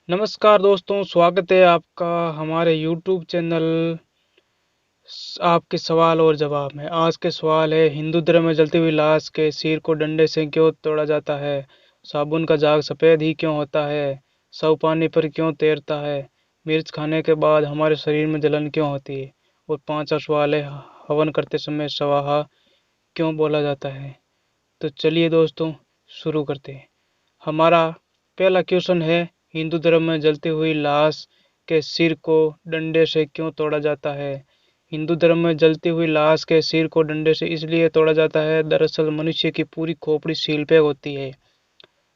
नमस्कार दोस्तों, स्वागत है आपका हमारे YouTube चैनल आपके सवाल और जवाब में। आज के सवाल है, हिंदू धर्म में जलती हुई लाश के सिर को डंडे से क्यों तोड़ा जाता है? साबुन का झाग सफ़ेद ही क्यों होता है? शव पानी पर क्यों तैरता है? मिर्च खाने के बाद हमारे शरीर में जलन क्यों होती है? और पांचवा सवाल है, हवन करते समय स्वाहा क्यों बोला जाता है? तो चलिए दोस्तों, शुरू करते हैं। हमारा पहला क्वेश्चन है, हिंदू धर्म में जलती हुई लाश के सिर को डंडे से क्यों तोड़ा जाता है? हिंदू धर्म में जलती हुई लाश के सिर को डंडे से इसलिए तोड़ा जाता है, दरअसल मनुष्य की पूरी खोपड़ी सील पैक होती है।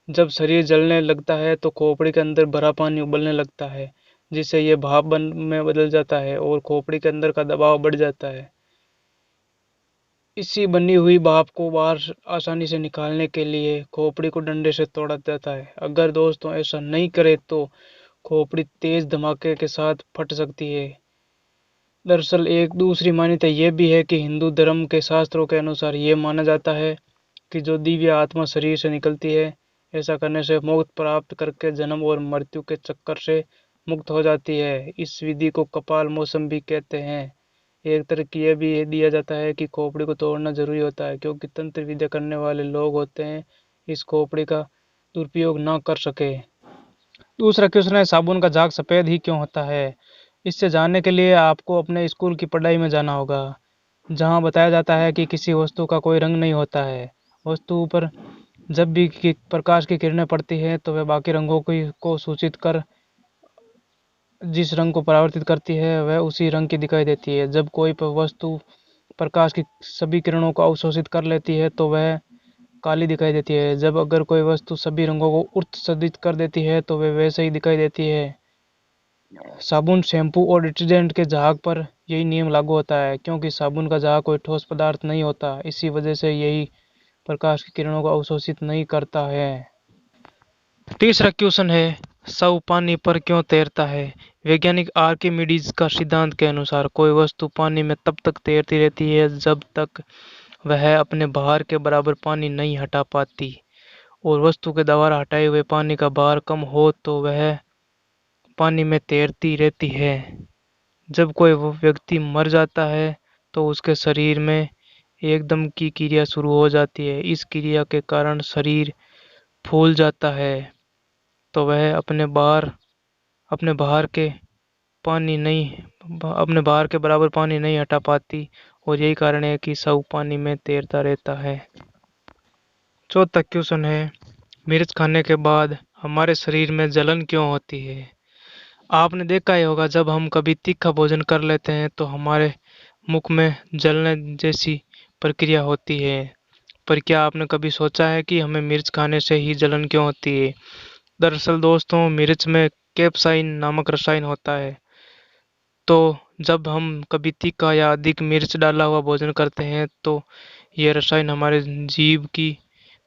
जब शरीर जलने लगता है तो खोपड़ी के अंदर भरा पानी उबलने लगता है, जिससे यह भाप में बदल जाता है और खोपड़ी के अंदर का दबाव बढ़ जाता है। इसी बनी हुई भाप को बाहर आसानी से निकालने के लिए खोपड़ी को डंडे से तोड़ा जाता है। अगर दोस्तों ऐसा नहीं करे तो खोपड़ी तेज धमाके के साथ फट सकती है। दरअसल एक दूसरी मान्यता यह भी है कि हिंदू धर्म के शास्त्रों के अनुसार यह माना जाता है कि जो दिव्य आत्मा शरीर से निकलती है, ऐसा करने से मोक्ष प्राप्त करके जन्म और मृत्यु के चक्कर से मुक्त हो जाती है। इस विधि को कपाल मोचन भी कहते हैं। एक तरह की यह भी दिया जाता है कि खोपड़ी को तोड़ना जरूरी होता है, क्योंकि तंत्र विद्या करने वाले लोग होते हैं इस खोपड़ी का दुरुपयोग ना कर सके। दूसरा क्वेश्चन है, साबुन का झाग सफेद ही क्यों होता है? इससे जानने के लिए आपको अपने स्कूल की पढ़ाई में जाना होगा, जहाँ बताया जाता है कि किसी वस्तु का कोई रंग नहीं होता है। वस्तु पर जब भी प्रकाश की किरणें पड़ती है तो वह बाकी रंगों को सूचित कर जिस रंग को परावर्तित करती है वह उसी रंग की दिखाई देती है। जब कोई वस्तु प्रकाश की सभी किरणों को अवशोषित कर लेती है तो वह काली दिखाई देती है। जब अगर कोई वस्तु सभी रंगों को उत्सर्जित कर देती है तो वह वैसे ही दिखाई देती है। साबुन, शैम्पू और डिटर्जेंट के झाग पर यही नियम लागू होता है, क्योंकि साबुन का झाग कोई ठोस पदार्थ नहीं होता। इसी वजह से यही प्रकाश की किरणों को अवशोषित नहीं करता है। तीसरा क्वेश्चन है, शव पानी पर क्यों तैरता है? वैज्ञानिक आर्किमिडीज का सिद्धांत के अनुसार कोई वस्तु पानी में तब तक तैरती रहती है जब तक वह अपने भार के बराबर पानी नहीं हटा पाती, और वस्तु के द्वारा हटाए हुए पानी का भार कम हो तो वह पानी में तैरती रहती है। जब कोई व्यक्ति मर जाता है तो उसके शरीर में एकदम की क्रिया शुरू हो जाती है। इस क्रिया के कारण शरीर फूल जाता है, तो वह अपने बाहर के पानी नहीं अपने बाहर के बराबर पानी नहीं हटा पाती, और यही कारण है कि शव पानी में तैरता रहता है। चौथा क्वेश्चन है, मिर्च खाने के बाद हमारे शरीर में जलन क्यों होती है? आपने देखा ही होगा, जब हम कभी तीखा भोजन कर लेते हैं तो हमारे मुख में जलने जैसी प्रक्रिया होती है। पर क्या आपने कभी सोचा है कि हमें मिर्च खाने से ही जलन क्यों होती है? दरअसल दोस्तों, मिर्च में कैप्साइसिन नामक रसायन होता है। तो जब हम कभी तीखा या अधिक मिर्च डाला हुआ भोजन करते हैं तो यह रसायन हमारे जीभ की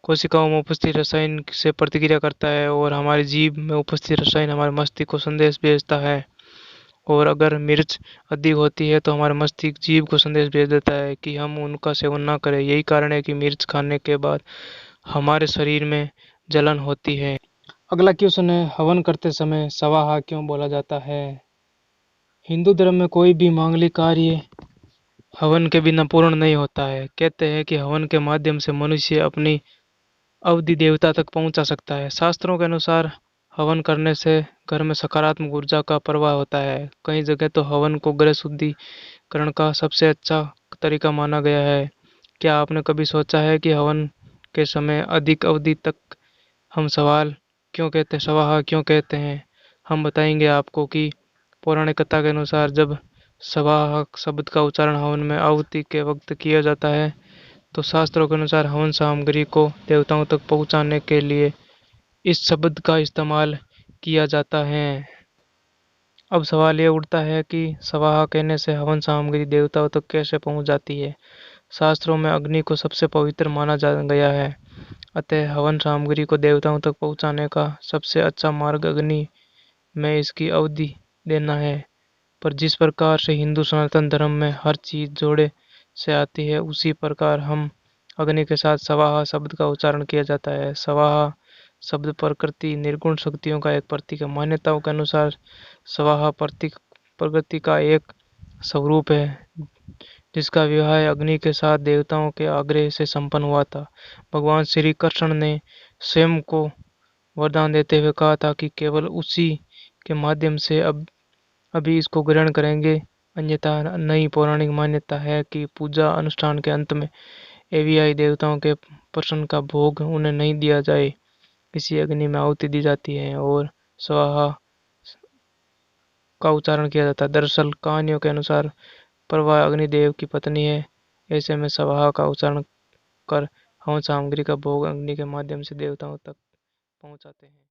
कोशिकाओं में उपस्थित रसायन से प्रतिक्रिया करता है, और हमारी जीभ में उपस्थित रसायन हमारे मस्तिष्क को संदेश भेजता है। और अगर मिर्च अधिक होती है तो हमारे मस्तिष्क जीभ को संदेश भेज देता है कि हम उनका सेवन ना करें। यही कारण है कि मिर्च खाने के बाद हमारे शरीर में जलन होती है। अगला क्वेश्चन है, हवन करते समय स्वाहा क्यों बोला जाता है? हिंदू धर्म में कोई भी मांगलिक कार्य हवन के बिना पूर्ण नहीं होता है। कहते हैं कि हवन के माध्यम से मनुष्य अपनी अवधि देवता तक पहुंचा सकता है। शास्त्रों के अनुसार हवन करने से घर में सकारात्मक ऊर्जा का प्रवाह होता है। कई जगह तो हवन को ग्रह शुद्धिकरण का सबसे अच्छा तरीका माना गया है। क्या आपने कभी सोचा है कि हवन के समय अधिक अवधि तक हम स्वाहा क्यों कहते हैं? हम बताएंगे आपको कि पौराणिक कथा के अनुसार जब स्वाहा शब्द का उच्चारण हवन में आहुति के वक्त किया जाता है तो शास्त्रों के अनुसार हवन सामग्री को देवताओं तक पहुंचाने के लिए इस शब्द का इस्तेमाल किया जाता है। अब सवाल ये उठता है कि स्वाहा कहने से हवन सामग्री देवताओं तक कैसे पहुंच जाती है? शास्त्रों में अग्नि को सबसे पवित्र माना जा गया है, अतः हवन सामग्री को देवताओं तक पहुंचाने का सबसे अच्छा मार्ग अग्नि में इसकी अवधि देना है। पर जिस प्रकार से हिंदू सनातन धर्म में हर चीज जोड़े से आती है, उसी प्रकार हम अग्नि के साथ स्वाहा शब्द का उच्चारण किया जाता है। स्वाहा शब्द प्रकृति निर्गुण शक्तियों का एक प्रतीक है। मान्यताओं के अनुसार स्वाहा प्रतीक प्रकृति का एक स्वरूप है जिसका विवाह अग्नि के साथ देवताओं के आग्रह से संपन्न हुआ था। भगवान श्री कृष्ण ने स्वयं को वरदान देते हुए कहा था कि केवल उसी के माध्यम से अब अभी इसको ग्रहण करेंगे, अन्यथा नई पौराणिक मान्यता है कि पूजा अनुष्ठान के अंत में एवीआई देवताओं के प्रसन्न का भोग उन्हें नहीं दिया जाए, किसी अग्नि में आहुति दी जाती है और स्वाहा का उच्चारण किया जाता है। दरअसल कहानियों के अनुसार प्रभा अग्निदेव की पत्नी है, ऐसे में स्वाहा का उच्चारण कर हवन सामग्री का भोग अग्नि के माध्यम से देवताओं तक पहुंचाते हैं।